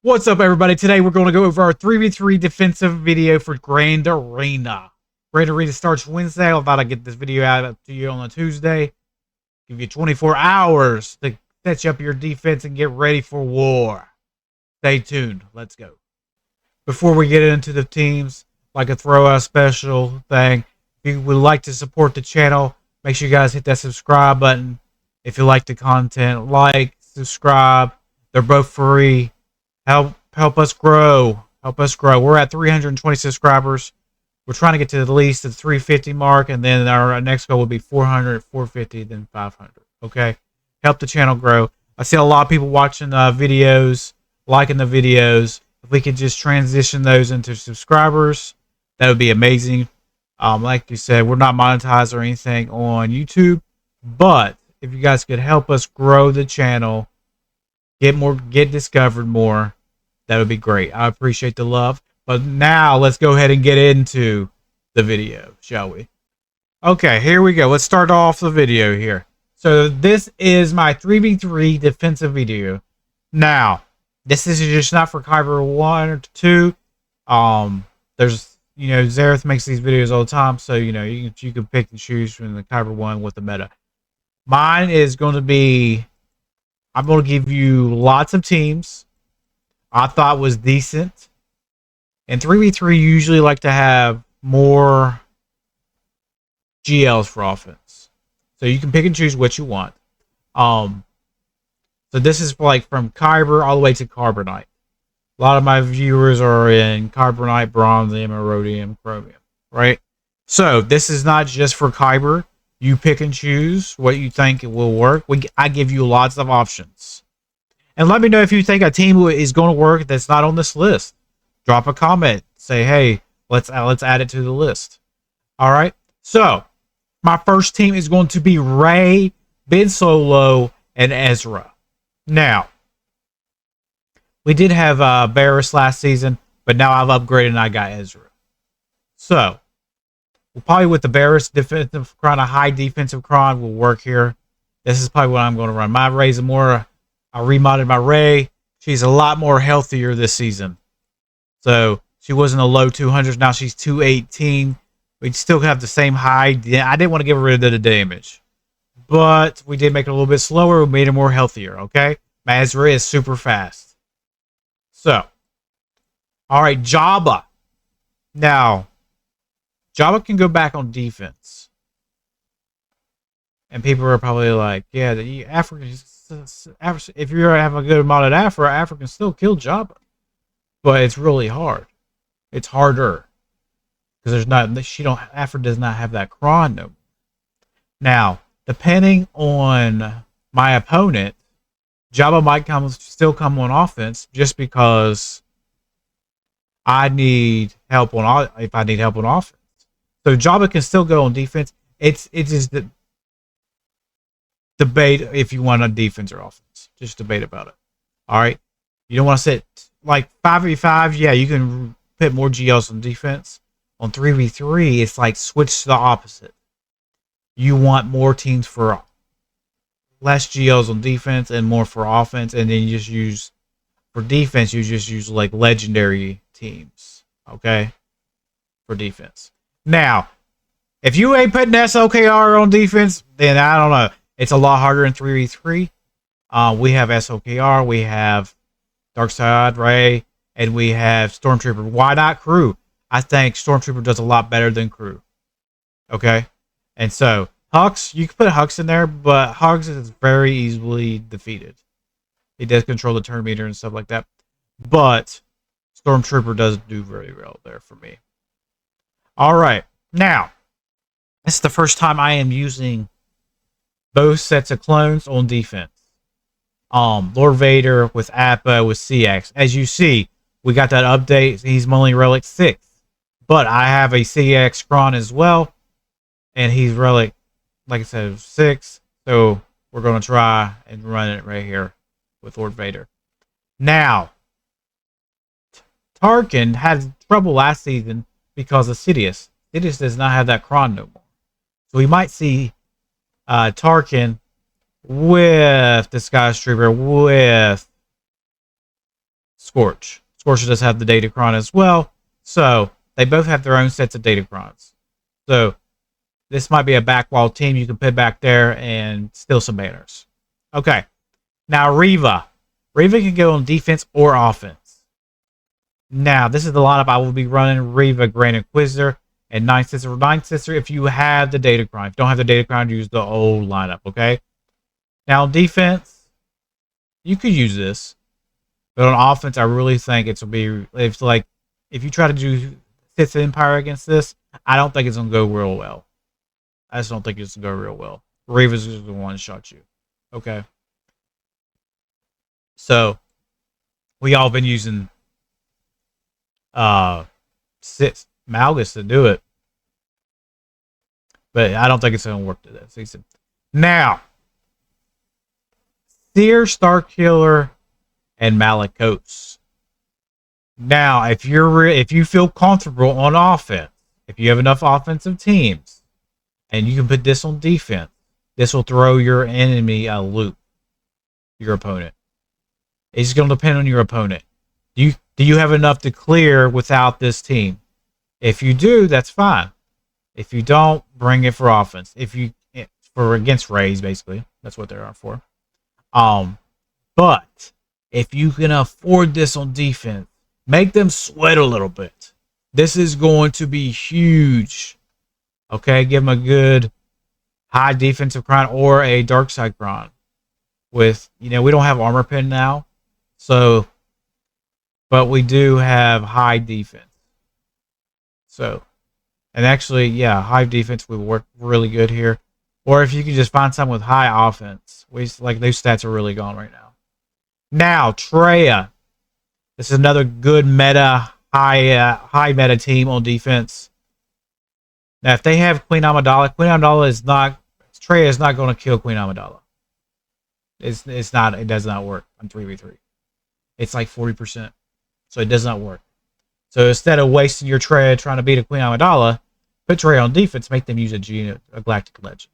What's up, everybody? Today we're going to go over our 3v3 defensive video for Grand Arena. Grand Arena starts Wednesday. I thought I'd get this video out to you on a Tuesday. Give you 24 hours to set up your defense and get ready for war. Stay tuned. Let's go. Before we get into the teams, I'd like to throw out a special thing. If you would like to support the channel, make sure you guys hit that subscribe button. If you like the content, like, subscribe. They're both free. Help us grow. Help us grow. We're at 320 subscribers. We're trying to get to at least the 350 mark, and then our next goal will be 400, 450, then 500. Okay? Help the channel grow. I see a lot of people watching videos, liking the videos. If we could just transition those into subscribers, that would be amazing. Like you said, we're not monetized or anything on YouTube, but if you guys could help us grow the channel, get discovered more, that would be great. I appreciate the love. But now let's go ahead and get into the video, shall we? Okay, here we go. Let's start off the video here. So this is my 3v3 defensive video. Now, this is just not for Kyber 1 or 2. There's, Xerath makes these videos all the time, so, you can pick and choose from the Kyber 1 with the meta. Mine is going to be, I'm going to give you lots of teams I thought was decent. And 3v3 usually like to have more GLs for offense. So you can pick and choose what you want. So this is like from Kyber all the way to Carbonite. A lot of my viewers are in Carbonite, Bronzium, Rhodium, Chromium, right? So this is not just for Kyber. You pick and choose what you think will work. I give you lots of options. And let me know if you think a team is going to work that's not on this list. Drop a comment. Say, hey, let's add it to the list. All right. So my first team is going to be Ray, Ben Solo, and Ezra. Now, we did have Barris last season, but now I've upgraded and I got Ezra. So we'll probably with the Barris defensive cron, a high defensive cron will work here. This is probably what I'm going to run. My Ray's more. I remodded my Ray. She's a lot more healthier this season. So she was in the low 200s. Now she's 218. We still have the same high. I didn't want to get rid of the damage, but we did make it a little bit slower. We made her more healthier. Okay, my Ezra is super fast. So, all right, Jabba. Now, Jabba can go back on defense, and people are probably like, "Yeah, the Africans." If you have a good amount of Afro can still kill Jabba, but it's really hard. It's harder because Afro does not have that cron no more. Now, depending on my opponent, Jabba might still come on offense just because I need help if I need help on offense. So Jabba can still go on defense. It's just the debate if you want a defense or offense. Just debate about it. All right. You don't want to sit like 5v5. Yeah, you can put more GLs on defense. On 3v3, it's like switch to the opposite. You want more teams for less GLs on defense and more for offense, and then you just use for defense. You just use like legendary teams. Okay, for defense. Now, if you ain't putting SWGOH on defense, then I don't know. It's a lot harder in 3v3. We have SWGOH, we have Darkseid, Ray, and we have Stormtrooper. Why not Crew? I think Stormtrooper does a lot better than Crew. Okay? And so, Hux, you can put Hux in there, but Hux is very easily defeated. He does control the turn meter and stuff like that. But Stormtrooper does do very well there for me. Alright. Now, this is the first time I am using both sets of clones on defense. Lord Vader with Appa with CX. As you see, we got that update. He's only Relic 6. But I have a CX cron as well. And he's Relic, like I said, 6. So we're going to try and run it right here with Lord Vader. Now, Tarkin had trouble last season because of Sidious. Sidious does not have that cron no more. So we might see Tarkin with Disguise Trooper, with Scorch. Scorch does have the Datacron as well. So they both have their own sets of Datacrons. So this might be a backwall team you can put back there and steal some banners. Okay. Now Reva. Reva can go on defense or offense. Now, this is the lineup I will be running. Reva, Grand Inquisitor, and Ninth Sister. Ninth Sister, if you have the Datacron. If you don't have the Datacron, use the old lineup, okay? Now, on defense, you could use this. But on offense, I really think it's will be if you try to do Sith Empire against this, I don't think it's gonna go real well. I just don't think it's gonna go real well. Reva's just gonna one shot you. Okay. So we all been using Sith Malgus to do it. But I don't think it's gonna work to this. Now, Seer, Starkiller, and Malikos. Now, if you feel comfortable on offense, if you have enough offensive teams, and you can put this on defense, this will throw your enemy a loop. Your opponent. It's going to depend on your opponent. Do you have enough to clear without this team? If you do, that's fine. If you don't, bring it for offense. For against Rays, basically, that's what they are for. But if you can afford this on defense, make them sweat a little bit. This is going to be huge. Okay, give them a good high defensive crown or a dark side crown. With, we don't have armor pin now. So, but we do have high defense. So, and actually, yeah, high defense would work really good here. Or if you can just find someone with high offense. Those stats are really gone right now. Now, Treya. This is another good meta, high meta team on defense. Now, if they have Queen Amidala, Treya is not going to kill Queen Amidala. It does not work on 3v3. It's like 40%. So it does not work. So instead of wasting your Treya trying to beat a Queen Amidala, put Treya on defense, make them use a Galactic Legend.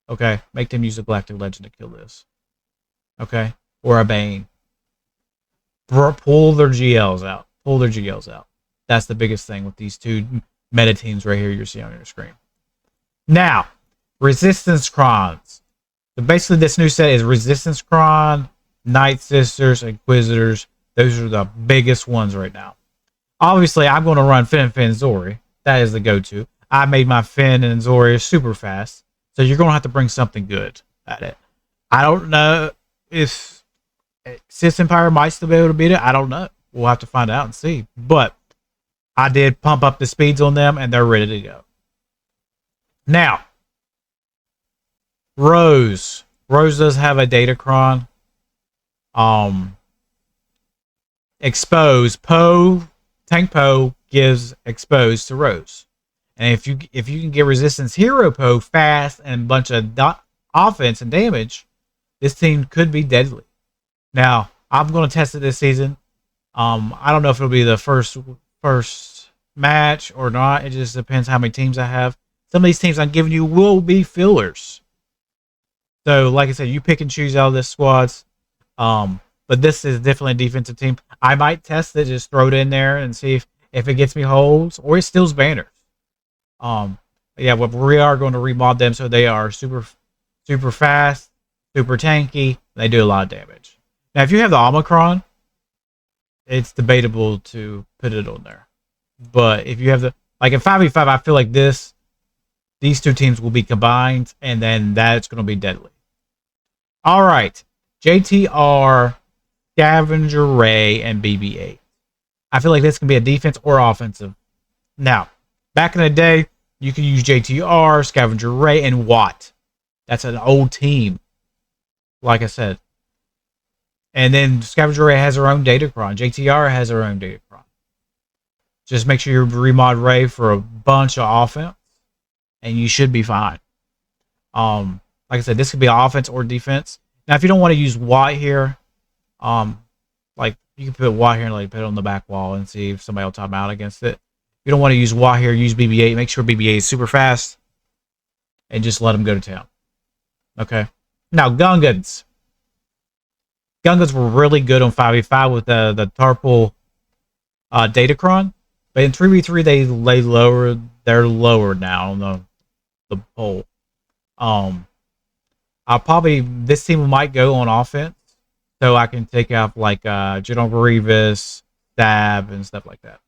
Okay? Make them use a Galactic Legend to kill this. Okay? Or a Bane. Pull their GLs out. Pull their GLs out. That's the biggest thing with these two meta teams right here you're seeing on your screen. Now, Resistance Crons. So basically, this new set is Resistance Cron, Night Sisters, Inquisitors. Those are the biggest ones right now. Obviously, I'm going to run Finn and Finn Zori. That is the go-to. I made my Finn and Zori super fast. So you're going to have to bring something good at it. I don't know if Sith Empire might still be able to beat it. I don't know. We'll have to find out and see. But I did pump up the speeds on them, and they're ready to go. Now, Rose. Rose does have a Datacron. Expose. Tank Poe gives Expose to Rose. And if you can get Resistance Hero Poe fast and a bunch of offense and damage, this team could be deadly. Now, I'm going to test it this season. I don't know if it'll be the first match or not. It just depends how many teams I have. Some of these teams I'm giving you will be fillers. So, like I said, you pick and choose out of this squads. But this is definitely a defensive team. I might test it, just throw it in there and see if it gets me holds or it steals banners. Yeah, but we are going to remod them so they are super fast, super tanky. They do a lot of damage. Now, if you have the Omicron, it's debatable to put it on there. But if you have in 5v5, I feel like these two teams will be combined, and then that's going to be deadly. All right, JTR, Scavenger Ray, and BB-8. I feel like this can be a defense or offensive. Now, back in the day, you could use JTR, Scavenger Ray, and Watt. That's an old team, like I said. And then Scavenger Ray has her own Datacron. JTR has her own Datacron. Just make sure you remod Ray for a bunch of offense, and you should be fine. Like I said, this could be offense or defense. Now, if you don't want to use Watt here, you can put Watt here and put it on the back wall and see if somebody will time out against it. If you don't want to use Watt here, use BB-8. Make sure BB-8 is super fast, and just let them go to town. Okay. Now, Gungans. Gungans were really good on 5v5 with the Tarple Datacron, but in 3v3 they lowered. They're lower now on the pole. I'll probably this team might go on offense, so I can take out like General Grievous, Stab, and stuff like that.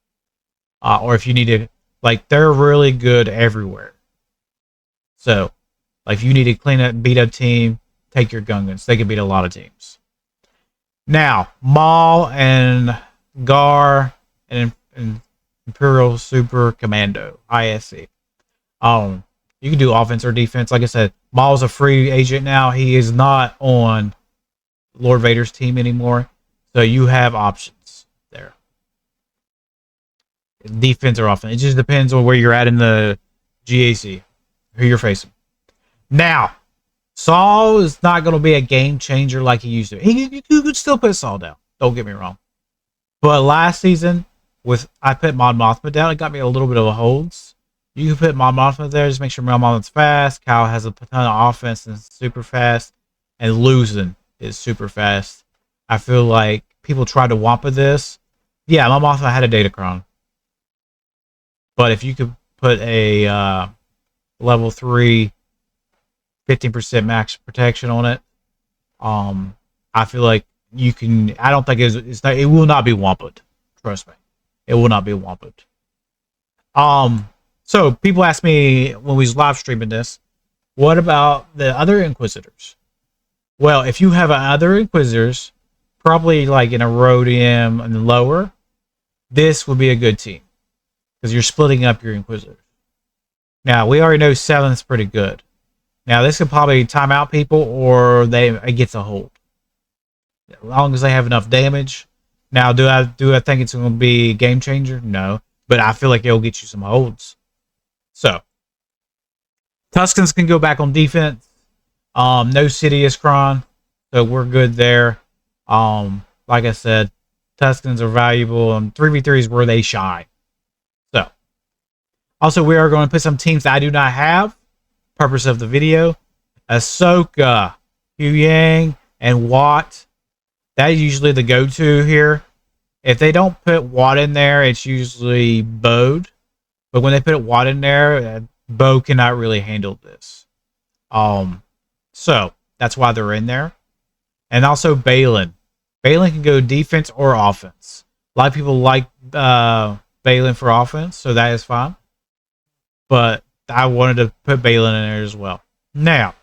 Or if you need to, like they're really good everywhere. So, like if you need to clean up, beat up team, take your Gungans. They can beat a lot of teams. Now, Maul and Gar and Imperial Super Commando, ISC. You can do offense or defense. Like I said, Maul's a free agent now. He is not on Lord Vader's team anymore. So you have options there. Defense or offense. It just depends on where you're at in the GAC, who you're facing. Now, Saul is not going to be a game changer like he used to. You could still put Saul down. Don't get me wrong. But last season, I put Mon Mothma down. It got me a little bit of a holds. You can put Mon Mothma there. Just make sure Mon Mothma's fast. Kyle has a ton of offense and super fast. And losing is super fast. I feel like people try to Wampa this. Yeah, Mon Mothma had a Datacron. But if you could put a level 3 15% max protection on it, I feel like you can. I don't think it will not be Wamped. Trust me, it will not be Wamped. So people ask me when we was live streaming this, what about the other Inquisitors? Well, if you have other Inquisitors, probably like in a Rhodium and lower, this would be a good team because you're splitting up your Inquisitors. Now we already know 7's pretty good. Now this could probably time out people, or it gets a hold. As long as they have enough damage. Now, do I think it's going to be a game changer? No, but I feel like it'll get you some holds. So Tuscans can go back on defense. No Sidious Kron, so we're good there. Like I said, Tuscans are valuable, and 3v3 is where they shine. So, also we are going to put some teams that I do not have. Purpose of the video: Ahsoka, Huyang, and Watt. That is usually the go-to here. If they don't put Watt in there, it's usually Bode. But when they put Watt in there, Bo cannot really handle this. So that's why they're in there. And also Balin. Balin can go defense or offense. A lot of people like Balin for offense, so that is fine. But I wanted to put Balin in there as well. Now,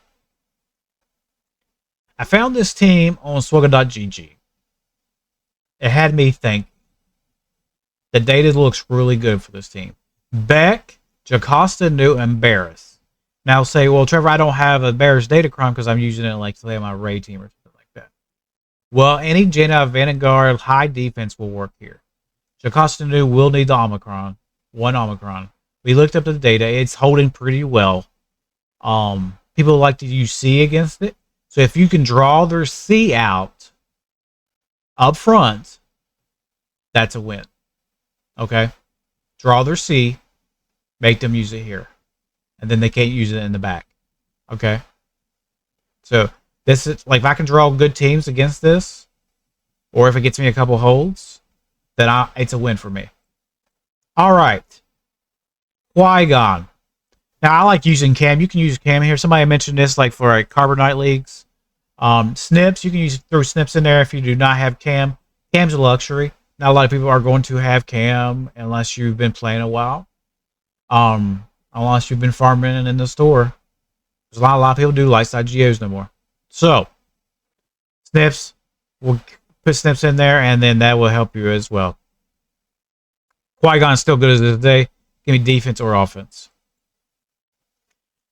I found this team on SWGOH. It had me think. The data looks really good for this team. Beck, Jocasta, Newt, and Barris. Now say, well, Trevor, I don't have a Barris Datacron because I'm using it like say on my Ray team or something like that. Well, any Jaina Vanguard high defense will work here. Jocasta Newt will need the Omicron. One Omicron. We looked up the data. It's holding pretty well. People like to use C against it. So if you can draw their C out up front, that's a win. Okay? Draw their C, make them use it here. And then they can't use it in the back. Okay? So this is like if I can draw good teams against this, or if it gets me a couple holds, then it's a win for me. Alright. Qui-Gon. Now I like using Cam. You can use Cam here. Somebody mentioned this like for Carbonite leagues. Snips, you can throw Snips in there if you do not have Cam. Cam's a luxury. Not a lot of people are going to have Cam unless you've been playing a while. Unless you've been farming in the store. There's a lot of people do light side GOs no more. So, Snips, we'll put Snips in there, and then that will help you as well. Qui-Gon's still good as this day. Give me defense or offense.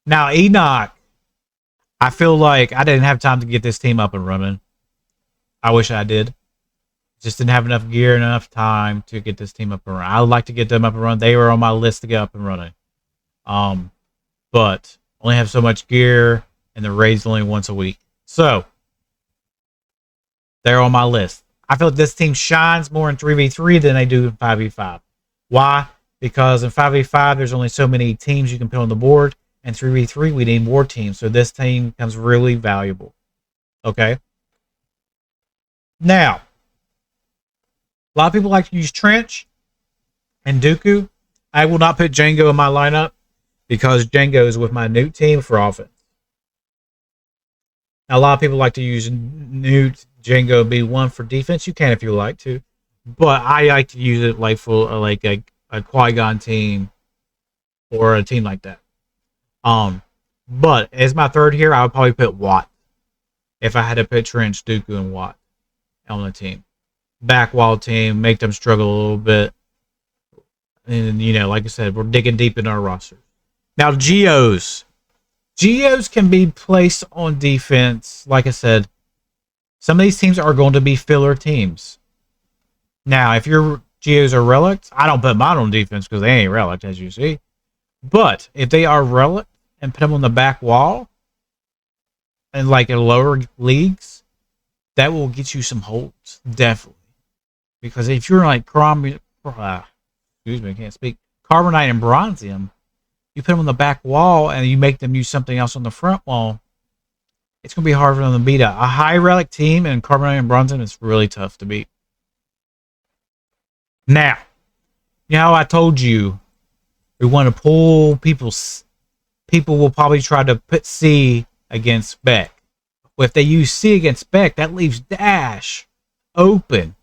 Now, Enoch. I feel like I didn't have time to get this team up and running. I wish I did. Just didn't have enough gear and enough time to get this team up and running. I would like to get them up and running. They were on my list to get up and running. But only have so much gear, and the raid's only once a week. So, they're on my list. I feel like this team shines more in 3v3 than they do in 5v5. Why? Because in 5v5, there's only so many teams you can put on the board. And 3v3, we need more teams. So this team becomes really valuable. Okay? Now, a lot of people like to use Trench and Dooku. I will not put Django in my lineup because Django is with my Newt team for offense. Now, a lot of people like to use Newt, Django, B1 for defense. You can if you like to, but I like to use it like for like a Qui-Gon team or a team like that. But as my third here, I would probably put Watt if I had to put Trench, Dooku, and Watt on the team. Back wall team, make them struggle a little bit. And, you know, like I said, we're digging deep in our roster. Now, GOs. GOs can be placed on defense. Like I said, some of these teams are going to be filler teams. Now, if your GOs are relics, I don't put mine on defense because they ain't relics, as you see. But if they are relic and put them on the back wall and like in lower leagues, that will get you some holds, definitely. Because if you're like excuse me, I can't speak. Carbonite and Bronzium, you put them on the back wall and you make them use something else on the front wall, it's going to be hard for them to beat a high relic team, and Carbonite and Bronzium is really tough to beat. Now, you know how I told you we want to pull people will probably try to put C against Beck. Well, if they use C against Beck, that leaves Dash open,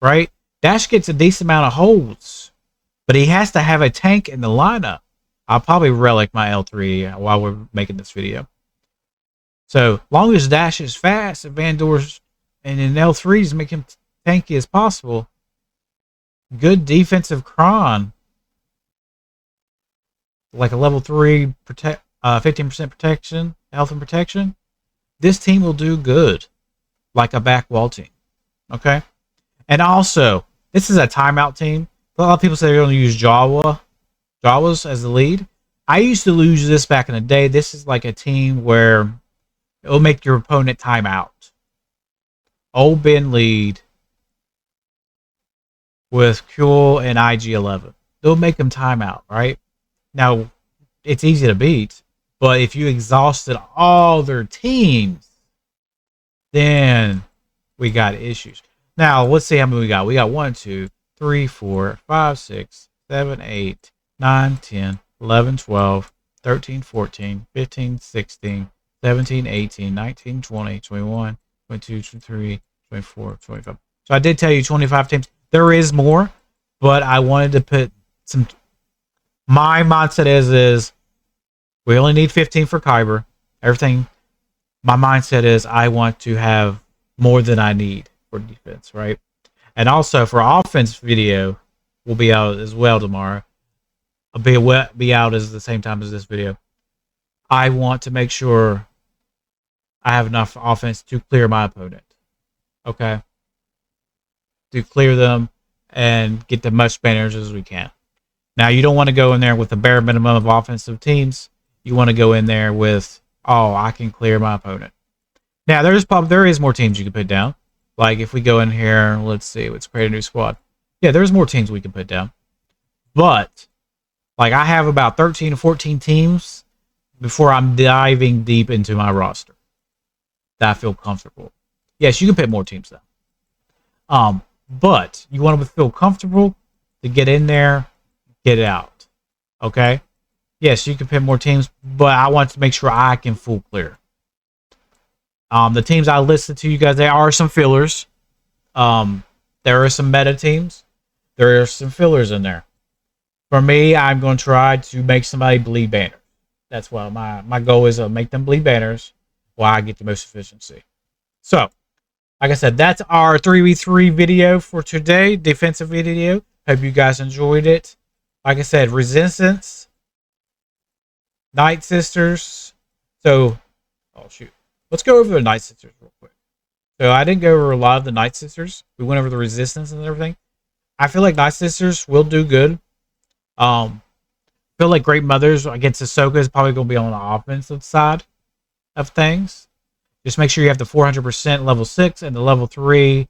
right? Dash gets a decent amount of holds, but he has to have a tank in the lineup. I'll probably relic my L3 while we're making this video. So, long as Dash is fast and Vandor's and in L3s make him tanky as possible, good defensive Kron, like a level 3 15% protection, health and protection, this team will do good, like a back wall team. Okay? And also, this is a timeout team. A lot of people say they're going to use Jawas as the lead. I used to lose this back in the day. This is like a team where it will make your opponent time out. Old Ben lead with Kuel and IG-11. They'll make them time out, right? Now, it's easy to beat, but if you exhausted all their teams, then we got issues. Now, let's see how many we got. We got 1, 2, 3, 4, 5, 6, 7, 8, 9, 10, 11, 12, 13, 14, 15, 16, 17, 18, 19, 20, 21, 22, 23, 24, 25. So I did tell you 25 teams. There is more, but I wanted to put some... My mindset is we only need 15 for Kyber. Everything... My mindset is I want to have more than I need for defense, right? And also for offense video, will be out as well tomorrow. I'll be out at the same time as this video. I want to make sure I have enough offense to clear my opponent. Okay? To clear them and get the much banners as we can. Now, you don't want to go in there with the bare minimum of offensive teams. You want to go in there with, oh, I can clear my opponent. Now, there is more teams you can put down. Like, if we go in here, let's see, let's create a new squad. Yeah, there's more teams we can put down. But, like, I have about 13 to 14 teams before I'm diving deep into my roster that I feel comfortable. Yes, you can put more teams down. But you want to feel comfortable to get in there, get out. Okay? Yes, you can put more teams, but I want to make sure I can full clear. The teams I listed to you guys, there are some fillers. There are some meta teams. There are some fillers in there. For me, I'm going to try to make somebody bleed banners. That's what my goal is, to make them bleed banners while I get the most efficiency. So, like I said, that's our 3v3 video for today, defensive video. Hope you guys enjoyed it. Like I said, Resistance, Night Sisters. So, oh shoot. Let's go over the Night Sisters real quick. So, I didn't go over a lot of the Night Sisters. We went over the Resistance and everything. I feel like Night Sisters will do good. I feel like Great Mothers against Ahsoka is probably going to be on the offensive side of things. Just make sure you have the 400% level 6 and the level 3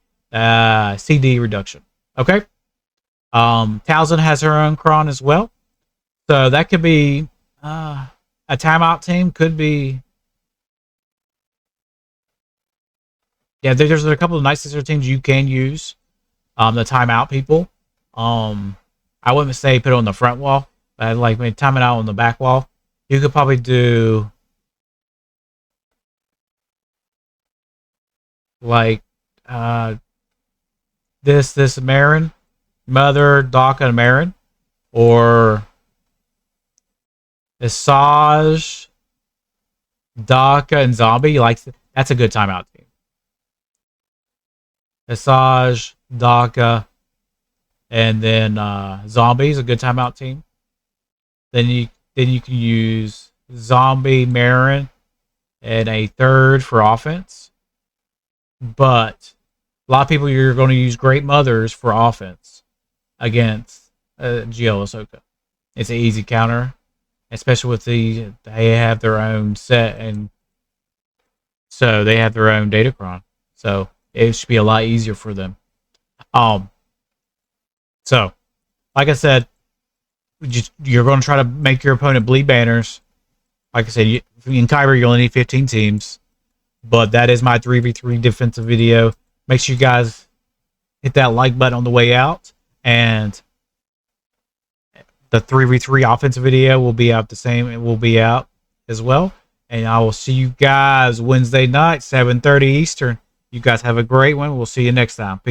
CD reduction. Okay? Townsend has her own cron as well. So that could be a timeout team. Could be Yeah, there's a couple of nice sister teams you can use. The timeout people. I wouldn't say put it on the front wall. Like maybe time it out on the back wall. You could probably do like uh this Marin, Mother, Daka, and Marin, or Asajj, Daka, and Zombie. Like that's a good timeout team. Asajj, Daka, and then Zombie's a good timeout team. Then you can use Zombie, Marin, and a third for offense. But a lot of people you're going to use Great Mothers for offense against GL Ahsoka. It's an easy counter, especially with they have their own set, and so they have their own datacron. So it should be a lot easier for them. Um, so like I said, you're going to try to make your opponent bleed banners. Like I said, in Kyber you only need 15 teams, but that is my 3v3 defensive video. Make sure you guys hit that like button on the way out, and the 3v3 offensive video will be out the same. It will be out as well, and I will see you guys Wednesday night, 7:30 Eastern. You guys have a great one. We'll see you next time. Peace.